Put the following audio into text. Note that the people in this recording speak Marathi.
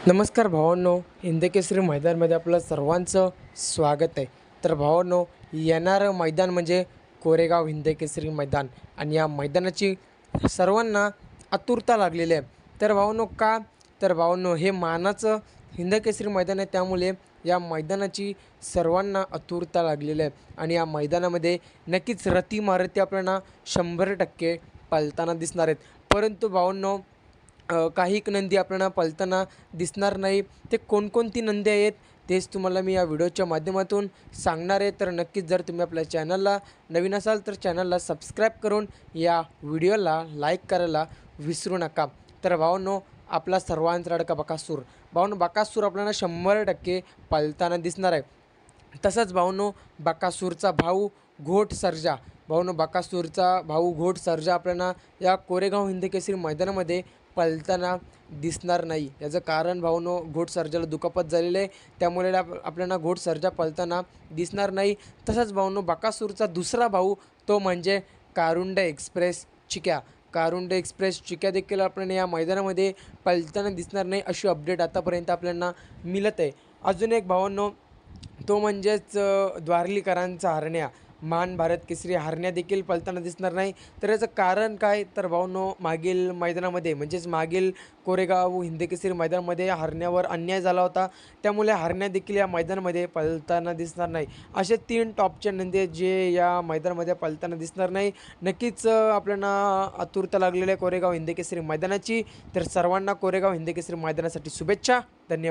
नमस्कार भावांनो, हिंदकेसरी मैदानमध्ये आपलं सर्वांचं स्वागत आहे. तर भावांनो, येणारं मैदान म्हणजे कोरेगाव हिंदकेसरी मैदान आणि या मैदानाची सर्वांना आतुरता लागलेली आहे. तर भावांनो का? तर भावांनो हे मानाचं हिंदकेसरी मैदान आहे, त्यामुळे या मैदानाची सर्वांना आतुरता लागलेली आहे आणि या मैदानामध्ये नक्कीच रती मारुती आपल्याला 100% पळताना दिसणार आहेत. परंतु भावांनो काही नंदी आपल्याला पळताना दिसणार नाही. ते कोणकोणती नंदी आहेत तेच तुम्हाला मी या व्हिडिओच्या माध्यमातून सांगणार आहे. तर नक्कीच जर तुम्ही आपल्या चॅनलला नवीन असाल तर चॅनलला सबस्क्राईब करून या व्हिडिओला लाईक करायला विसरू नका. तर भावांनो, आपला सर्वांचा लाडका बकासूर. भावांनो, बकासूर आपल्याला 100% पळताना दिसणार आहे. तसंच भावांनो, बकासूरचा भाऊ घोट सर्जा. भावांनो, बकासूरचा भाऊ घोट सर्जा आपल्याला या कोरेगाव हिंदकेसरी मैदानामध्ये पळताना दिसणार नाही. याचं कारण भावांनो, घोट सर्जाला दुखापत झालेली आहे, त्यामुळे आपल्याला घोट सर्जा पळताना दिसणार नाही. तसंच भावांनो, बकासूरचा दुसरा भाऊ तो म्हणजे कारुंडे एक्सप्रेस चिक्या. कारुंडे एक्सप्रेस चिक्या देखील आपल्याला या मैदानामध्ये पळताना दिसणार नाही, अशी अपडेट आतापर्यंत आपल्याला मिळत आहे. अजून एक भावांनो, तो म्हणजेच द्वारलीकरांचा हरण्या, मान भारत केसरी हरण्या देखील पळताना दिसणार नाही. तर याचं कारण काय? तर भावांनो, मागील मैदानामध्ये म्हणजेच मागील कोरेगाव हिंदकेसरी मैदानामध्ये हरण्यावर अन्याय झाला होता, त्यामुळे हरण्या देखील या मैदानामध्ये पळताना दिसणार नाही. असे 3 टॉपचे नंदी आहेत जे या मैदानामध्ये पळताना दिसणार नाही. नक्कीच आपल्याला आतुरता लागलेली आहे कोरेगाव हिंदकेसरी मैदानाची. तर सर्वांना कोरेगाव हिंदकेसरी मैदानासाठी शुभेच्छा. धन्यवाद.